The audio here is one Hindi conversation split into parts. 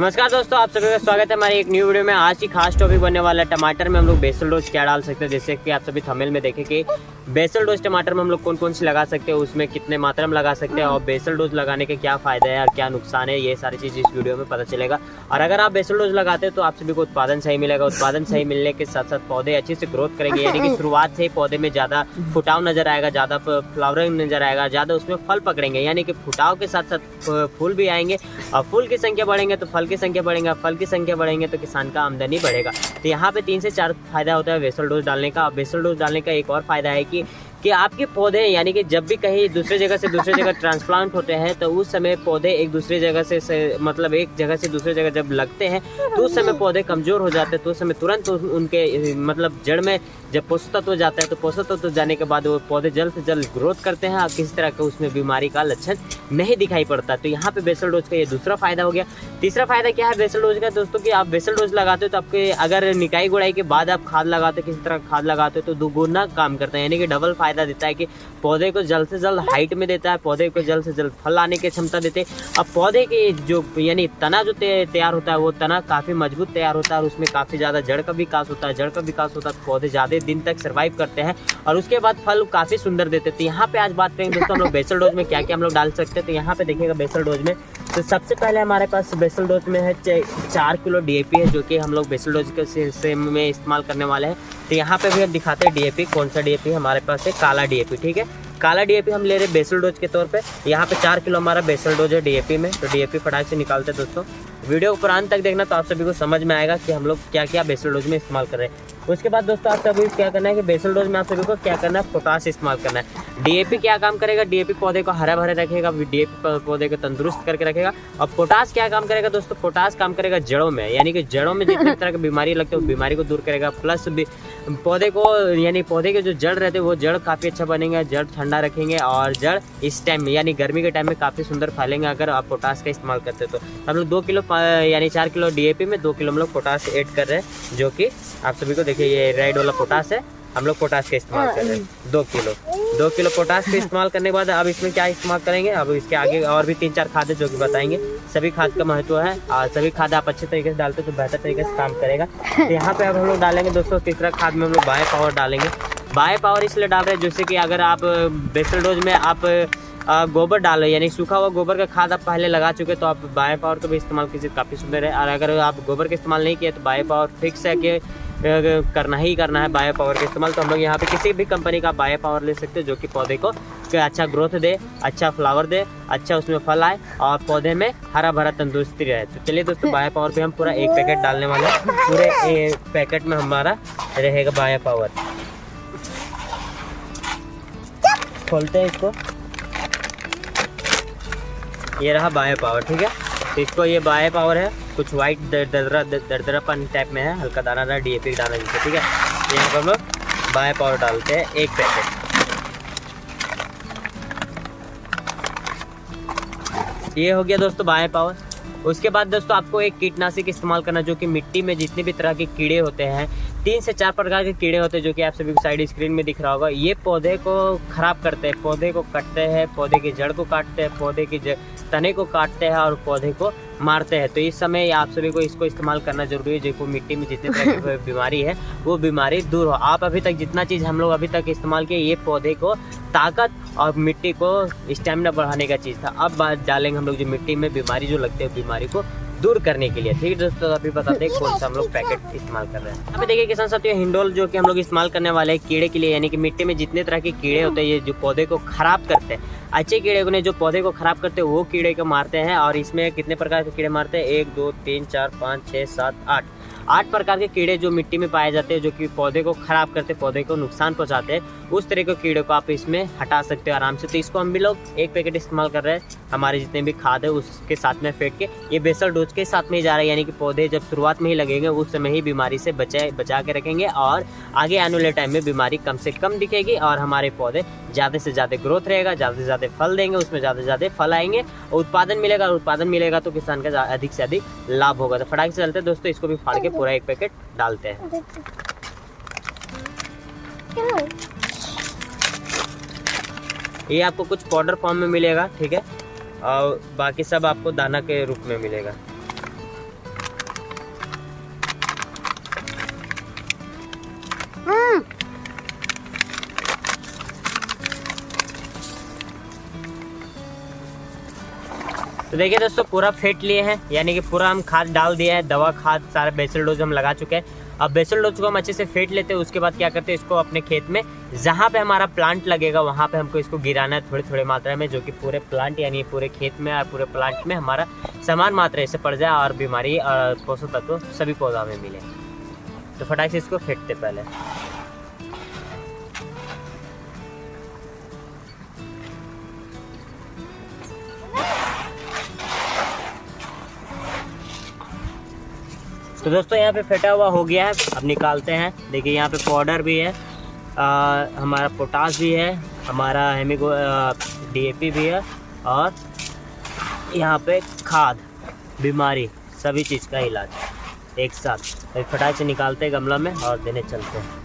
नमस्कार दोस्तों, आप सभी का स्वागत है हमारी एक न्यू वीडियो में। आज की खास टॉपिक बनने वाला है टमाटर में हम लोग बेसल डोज क्या डाल सकते हैं। जैसे कि आप सभी थंबनेल में देखें कि बेसल डोज टमाटर में हम लोग कौन कौन सी लगा सकते हैं, उसमें कितने मात्रा में लगा सकते हैं और बेसल डोज लगाने के क्या फ़ायदा है और क्या नुकसान है, ये सारी चीज़ इस वीडियो में पता चलेगा। और अगर आप बेसल डोज लगाते हैं तो आप सभी को उत्पादन सही मिलेगा। उत्पादन सही मिलने के साथ साथ पौधे अच्छे से ग्रोथ करेंगे, यानी कि शुरुआत से ही पौधे में ज़्यादा फुटाव नजर आएगा, ज़्यादा फ्लावरिंग नजर आएगा, ज़्यादा उसमें फल पकड़ेंगे। यानी कि फुटाव के साथ साथ फूल भी आएंगे और फूल की संख्या बढ़ेंगे तो फल की संख्या बढ़ेगा, फल की संख्या बढ़ेंगे तो किसान का आमदनी बढ़ेगा। तो यहाँ पे 3 से 4 फायदा होता है बेसल डोज डालने का। बेसल डोज डालने का एक और फायदा है कि आपके पौधे यानी कि जब भी कहीं दूसरे जगह से दूसरे जगह ट्रांसप्लांट होते हैं तो उस समय पौधे एक दूसरे जगह से मतलब एक जगह से दूसरे जगह जब लगते हैं तो उस समय पौधे कमज़ोर हो जाते हैं। तो उस समय तुरंत उनके मतलब जड़ में जब पोषक तत्व जाता है तो पोषक तत्व जाने के बाद वो पौधे जल्द से जल्द ग्रोथ करते हैं और किसी तरह का उसमें बीमारी का लक्षण नहीं दिखाई पड़ता। तो यहाँ पे बेसल डोज का ये दूसरा फायदा हो गया। तीसरा फायदा क्या है बेसल डोज का दोस्तों, कि आप बेसल डोज लगाते हो तो आपके अगर निकाई गुड़ाई के बाद आप खाद लगाते हो, किसी तरह खाद लगाते हो तो दोगुना काम करता है, यानी कि डबल फायदा देता है कि पौधे को जल्द से जल्द हाइट में देता है, पौधे को जल्द से जल्द फल आने की क्षमता देते हैं। अब पौधे के जो यानी तना जो तैयार होता है वो तना काफ़ी मजबूत तैयार होता है और उसमें काफ़ी ज़्यादा जड़ का विकास होता है। जड़ का विकास होता है, पौधे ज़्यादा दिन तक सर्वाइव करते हैं और उसके बाद फल काफ़ी सुंदर देते हैं। तो यहाँ पे आज बात करेंगे दोस्तों हम लोग बेसल डोज में क्या क्या हम लोग डाल सकते हैं। तो यहाँ पे देखिएगा बेसल डोज में तो सबसे पहले हमारे पास बेसल डोज में है 4 किलो DAP है, जो कि हम लोग बेसल डोज के में इस्तेमाल करने वाले हैं। तो यहाँ पे भी हम दिखाते हैं DAP कौन सा DAP हमारे पास है, काला DAP। ठीक है, काला DAP हम ले रहे हैं बेसल डोज के तौर पे। यहाँ पे 4 किलो हमारा बेसल डोज है DAP में। तो DAP फटाक से निकालते हैं दोस्तों। वीडियो को प्रांत तक देखना तो आप सभी को समझ में आएगा कि हम लोग क्या क्या बेसल डोज में इस्तेमाल कर रहे हैं। उसके बाद दोस्तों आप सभी क्या करना है कि बेसल डोज में आप सभी को क्या करना है, पोटास इस्तेमाल करना है। DAP क्या काम करेगा, DAP पौधे को हरा भरा रखेगा, DAP पौधे को तंदुरुस्त करके रखेगा। और पोटास क्या काम करेगा दोस्तों, पोटास काम करेगा जड़ों में, यानी कि जड़ों में जितने तरह की बीमारी लगती है वो बीमारी को दूर करेगा। प्लस पौधे को यानी पौधे के जो जड़ रहते हैं वो जड़ काफ़ी अच्छा बनेंगे, जड़ ठंडा रखेंगे और जड़ इस टाइम में यानी गर्मी के टाइम में काफ़ी सुंदर फैलेंगे अगर आप पोटास का इस्तेमाल करते हो। तो हम लोग 2 किलो यानी 4 किलो DAP में 2 किलो हम लोग पोटास ऐड कर रहे हैं, जो कि आप सभी को देखिए ये रेड वाला पोटास है, हम लोग पोटास का इस्तेमाल कर रहे हैं 2 किलो पोटास का इस्तेमाल करने के बाद अब इसमें क्या इस्तेमाल करेंगे, अब इसके आगे और भी 3-4 खाद है जो कि बताएंगे। सभी खाद का महत्व है और सभी खाद आप अच्छे तरीके से डालते तो बेहतर तरीके से काम करेगा। तो यहाँ पे अब हम लोग डालेंगे दोस्तों तीसरा खाद में हम लोग बायो पावर डालेंगे। बायो पावर इसलिए डाल रहे हैं जैसे कि अगर आप बेसल डोज में आप गोबर डालो यानी सूखा हुआ गोबर का खाद आप पहले लगा चुके तो आप बायो पावर का भी इस्तेमाल कीजिए, काफ़ी सुंदर है। और अगर आप गोबर का इस्तेमाल नहीं किया तो बायो पावर फिक्स है कि करना ही करना है बायो पावर का इस्तेमाल। तो हम लोग यहाँ पे किसी भी कंपनी का बायो पावर ले सकते हैं जो कि पौधे को अच्छा ग्रोथ दे, अच्छा फ्लावर दे, अच्छा उसमें फल आए और पौधे में हरा भरा तंदुरुस्ती रहे। तो चलिए दोस्तों बायो पावर पे हम पूरा 1 पैकेट डालने वाले हैं। पूरे 1 पैकेट में हमारा रहेगा बायो पावर। खोलते हैं इसको, ये रहा बायो पावर। ठीक है, तो इसको ये बायो पावर है, कुछ वाइट दरदरापन टाइप में है, हल्का दाना DAP डालना जिससे। ठीक है, यहाँ पर हम लोग बायो पावर डालते हैं 1 पैकेट। ये हो गया दोस्तों बायो पावर। उसके बाद दोस्तों आपको एक कीटनाशक इस्तेमाल करना जो कि मिट्टी में जितने भी तरह के कीड़े होते हैं, 3 से 4 प्रकार के कीड़े होते हैं जो कि आप सभी को साइड स्क्रीन में दिख रहा होगा। ये पौधे को खराब करते हैं, पौधे को काटते हैं, पौधे की जड़ को काटते हैं, पौधे की तने को काटते हैं और पौधे को मारते हैं। तो इस समय आप सभी को इसको इस्तेमाल करना जरूरी है, जो मिट्टी में जितने तरह की बीमारी है वो बीमारी दूर हो। आप अभी तक जितना चीज़ हम लोग अभी तक इस्तेमाल किए ये पौधे को ताकत और मिट्टी को स्टेमिना बढ़ाने का चीज़ था। अब डालेंगे हम लोग जो मिट्टी में बीमारी जो लगती है बीमारी को दूर करने के लिए। ठीक है दोस्तों, अभी बताते हैं कौन सा हम लोग पैकेट इस्तेमाल कर रहे हैं। यहाँ पे देखिए किसान साथियों, हिंडोल जो कि हम लोग इस्तेमाल करने वाले हैं कीड़े के लिए, यानी कि मिट्टी में जितने तरह के कीड़े होते हैं ये जो पौधे को खराब करते हैं, अच्छे कीड़े को नहीं जो पौधे को खराब करते हैं वो कीड़े को मारते हैं। और इसमें कितने प्रकार के कीड़े मारते हैं, 1 2 3 4 5 6 7 8 प्रकार के कीड़े जो मिट्टी में पाए जाते हैं जो कि पौधे को खराब करते, पौधे को नुकसान पहुंचाते हैं। उस तरह के कीड़े को आप इसमें हटा सकते हो आराम से। तो इसको हम भी लोग 1 पैकेट इस्तेमाल कर रहे हैं, हमारे जितने भी खाद है उसके साथ में फेंट के। ये बेसल डोज के साथ में ही जा रहा है, यानी कि पौधे जब शुरुआत में ही लगेंगे उस समय ही बीमारी से बचा के रखेंगे और आगे आने वाले टाइम में बीमारी कम से कम दिखेगी और हमारे पौधे ज़्यादा से ज़्यादा ग्रोथ रहेगा, ज़्यादा से ज़्यादा फल देंगे, उसमें ज़्यादा से ज़्यादा फल आएंगे और उत्पादन मिलेगा। और उत्पादन मिलेगा तो किसान का अधिक से अधिक लाभ होगा। तो फटाक से चलते हैं दोस्तों, इसको भी फाड़ के पूरा 1 पैकेट डालते हैं। ये आपको कुछ पाउडर फॉर्म में मिलेगा, ठीक है, और बाकी सब आपको दाना के रूप में मिलेगा। तो देखिए दोस्तों पूरा फेंट लिए हैं, यानी कि पूरा हम खाद डाल दिया है, दवा खाद सारा बेसल डोज हम लगा चुके हैं। अब बेसल डोज को हम अच्छे से फेंट लेते हैं, उसके बाद क्या करते हैं इसको अपने खेत में जहाँ पे हमारा प्लांट लगेगा वहाँ पे हमको इसको गिराना है थोड़ी थोड़ी मात्रा में, जो कि पूरे प्लांट यानी पूरे खेत में और पूरे प्लांट में हमारा समान मात्रा से पड़ जाए और बीमारी और पोषक तत्व सभी पौधा में मिले। तो फटाक से इसको फेंटते पहले। तो दोस्तों यहाँ पे फेंटा हुआ हो गया है, अब निकालते हैं। देखिए यहाँ पे पाउडर भी है, हमारा पोटास भी है, हमारा DAP भी है, और यहाँ पे खाद बीमारी सभी चीज़ का इलाज एक साथ। एक फटाक से निकालते हैं गमला में और देने चलते हैं।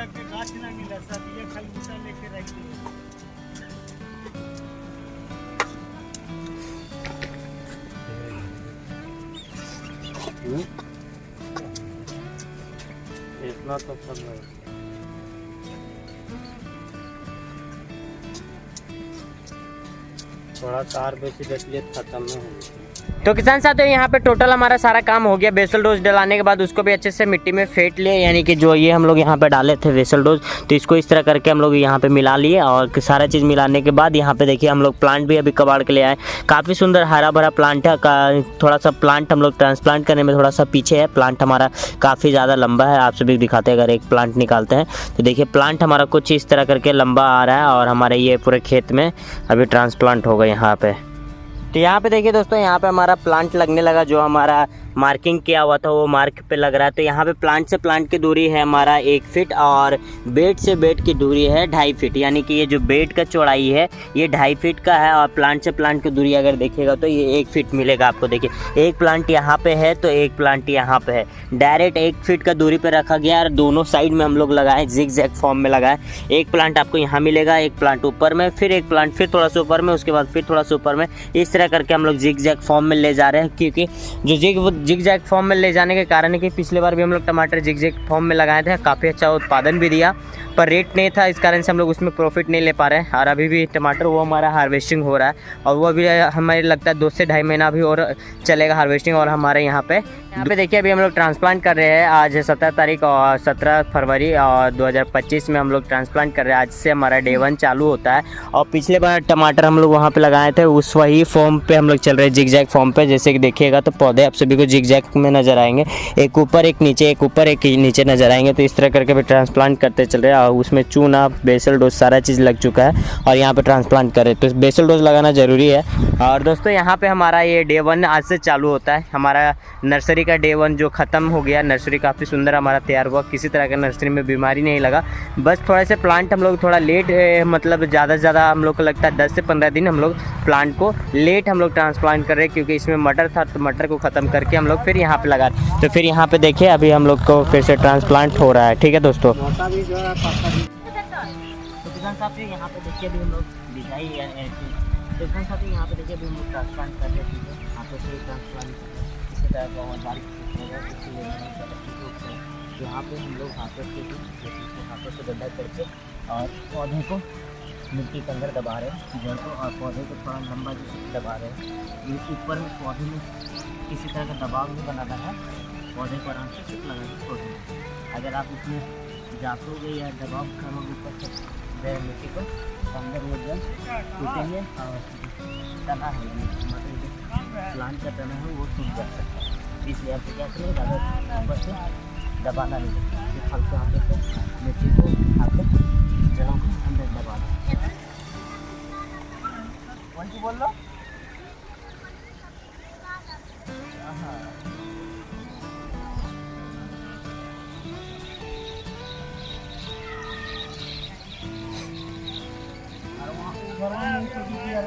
के गाछ ना मिला, सब ये खाली बूटा लेके रख दिए। इतना तो सब है। थोड़ा तार बेसी देख लिए खत्म में हो। तो किसान साथियों यहाँ पे टोटल हमारा सारा काम हो गया। बेसल डोज डलाने के बाद उसको भी अच्छे से मिट्टी में फेंट लिए, यानी कि जो ये हम लोग यहाँ पे डाले थे बेसल डोज, तो इसको इस तरह करके हम लोग यहाँ पे मिला लिए। और सारा चीज़ मिलाने के बाद यहाँ पे देखिए हम लोग प्लांट भी अभी कबाड़ के ले आए। काफ़ी सुंदर हरा भरा प्लांट है। थोड़ा सा प्लांट हम लोग ट्रांसप्लांट करने में थोड़ा सा पीछे है, प्लांट हमारा काफ़ी ज़्यादा लंबा है। आप सभी दिखाते हैं, अगर एक प्लांट निकालते हैं तो देखिए प्लांट हमारा कुछ इस तरह करके लंबा आ रहा है और हमारे ये पूरे खेत में अभी ट्रांसप्लांट होगा यहाँ पे। तो यहाँ पे देखिए दोस्तों, यहाँ पे हमारा प्लांट लगने लगा। जो हमारा मार्किंग किया हुआ था वो मार्क पे लग रहा है। तो यहाँ पे प्लांट से प्लांट की दूरी है हमारा 1 फीट और बेड से बेड की दूरी है 2.5 फीट, यानी कि ये जो बेड का चौड़ाई है ये 2.5 फीट का है। और प्लांट से प्लांट की दूरी अगर देखिएगा तो ये 1 फीट मिलेगा आपको। देखिए एक प्लांट यहाँ पे है तो एक प्लांट यहाँ पे है, डायरेक्ट 1 फीट का दूरी पे रखा गया और दोनों साइड में हम लोग लगाए, जिग जैग फॉर्म में लगाए। एक प्लांट आपको यहाँ मिलेगा, एक प्लांट ऊपर में, फिर एक प्लांट फिर थोड़ा सा ऊपर में, उसके बाद फिर थोड़ा सा ऊपर में। इस तरह करके हम लोग जिग जैग फॉर्म में ले जा रहे हैं, क्योंकि जो जिग जैग फॉर्म में ले जाने के कारण है कि पिछले बार भी हम लोग टमाटर जिग जैग फॉर्म में लगाए थे, काफ़ी अच्छा उत्पादन भी दिया, पर रेट नहीं था, इस कारण से हम लोग उसमें प्रॉफिट नहीं ले पा रहे हैं। और अभी भी टमाटर वो हमारा हार्वेस्टिंग हो रहा है और वो अभी हमें लगता है 2 से 2.5 महीना भी और चलेगा हार्वेस्टिंग। और हमारे यहाँ पे देखिए अभी हम लोग ट्रांसप्लांट कर रहे हैं। आज 17 तारीख और 17 फरवरी और 2025 में हम लोग ट्रांसप्लांट कर रहे हैं। आज से हमारा डे 1 चालू होता है। और पिछले बार टमाटर हम लोग वहाँ पे लगाए थे, उस वही फॉर्म पे हम लोग चल रहे हैं, जिग जैग फॉर्म पे। जैसे कि देखिएगा तो पौधे आप सभी को जिग जैग में नजर आएंगे, एक ऊपर एक नीचे, एक ऊपर एक नीचे नजर आएंगे। तो इस तरह करके भी ट्रांसप्लांट करते चल रहे हैं और उसमें चूना, बेसल डोज सारा चीज़ लग चुका है और यहाँ पे ट्रांसप्लांट कर रहे हैं। तो बेसल डोज लगाना ज़रूरी है। और दोस्तों यहाँ पे हमारा ये डे 1 आज से चालू होता है। हमारा नर्सरी का डे 1 जो ख़त्म हो गया, नर्सरी काफ़ी सुंदर हमारा तैयार हुआ, किसी तरह का नर्सरी में बीमारी नहीं लगा। बस थोड़े से प्लांट हम लोग थोड़ा लेट, मतलब ज़्यादा से ज़्यादा हम लोग को लगता है 10 से 15 दिन हम लोग प्लांट को लेट हम लोग ट्रांसप्लांट कर रहे हैं, क्योंकि इसमें मटर था तो मटर को ख़त्म करके हम लोग फिर यहाँ पे लगा। तो फिर यहाँ पे देखिए अभी हम लोग को फिर से ट्रांसप्लांट हो रहा है। ठीक है दोस्तों, तो किसान साथी यहाँ पे देखिए अभी हम लोग बिजाई है। किसान साथी यहाँ पे देखिए अभी हम लोग ट्रांसप्लांट कर रहे हैं, हाथों से ट्रांसप्लांट इसी तरह बहुत बारीक यहाँ पे हम लोग हाथों से गड्ढा करके और पौधे को मिट्टी के अंदर दबा रहे हैं, जड़ को, और पौधे को थोड़ा लंबा दबा रहे हैं। इस ऊपर में पौधे में किसी तरह का दबाव नहीं बनाना है, पौधे को आराम से सिर्फ लगाना पौधे। अगर आप उसमें जातोगे या दबाव करोगे ऊपर से मिट्टी को, तो अंदर वो जड़ टूटेंगे और तना है, मतलब प्लांट का तना है वो टूट जा सकता है। इसलिए आपको क्या करें, ज़्यादा ऊपर से दबाना नहीं है, सिर्फ हल्के हाथों से मिट्टी को उठाकर जड़ों को अंदर दबा दो। कौन सी बोल लो?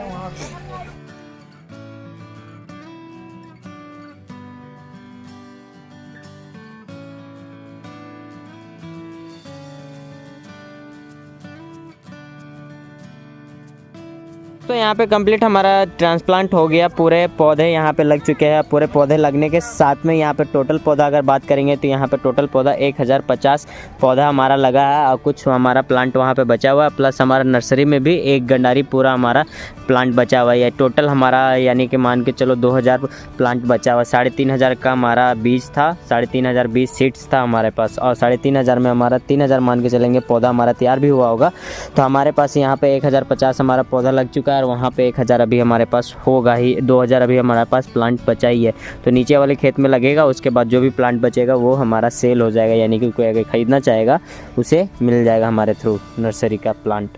वहाँ पे दोस्तों यहाँ पे कंप्लीट हमारा ट्रांसप्लांट हो गया, पूरे पौधे यहाँ पे लग चुके हैं। पूरे पौधे लगने के साथ में यहाँ पे टोटल पौधा अगर बात करेंगे तो यहाँ पे टोटल पौधा 1050 पौधा हमारा लगा है और कुछ हमारा प्लांट वहाँ पे बचा हुआ है, प्लस हमारा नर्सरी में भी एक गंडारी पूरा हमारा प्लांट बचा हुआ है। टोटल हमारा यानी कि मान के चलो 2000 प्लांट बचा हुआ। 3500 का हमारा बीज था, 3500 बीज सीड्स था हमारे पास, और 3500 में हमारा 3000 मान के चलेंगे पौधा हमारा तैयार भी हुआ होगा। तो हमारे पास यहाँ पे 1050 हमारा पौधा लग चुका है और वहाँ पे 1000 अभी हमारे पास होगा ही, 2000 अभी हमारे पास प्लांट बचा ही है। तो नीचे वाले खेत में लगेगा, उसके बाद जो भी प्लांट बचेगा वो हमारा सेल हो जाएगा, यानी कि कोई अगर ख़रीदना चाहेगा उसे मिल जाएगा हमारे थ्रू नर्सरी का प्लांट।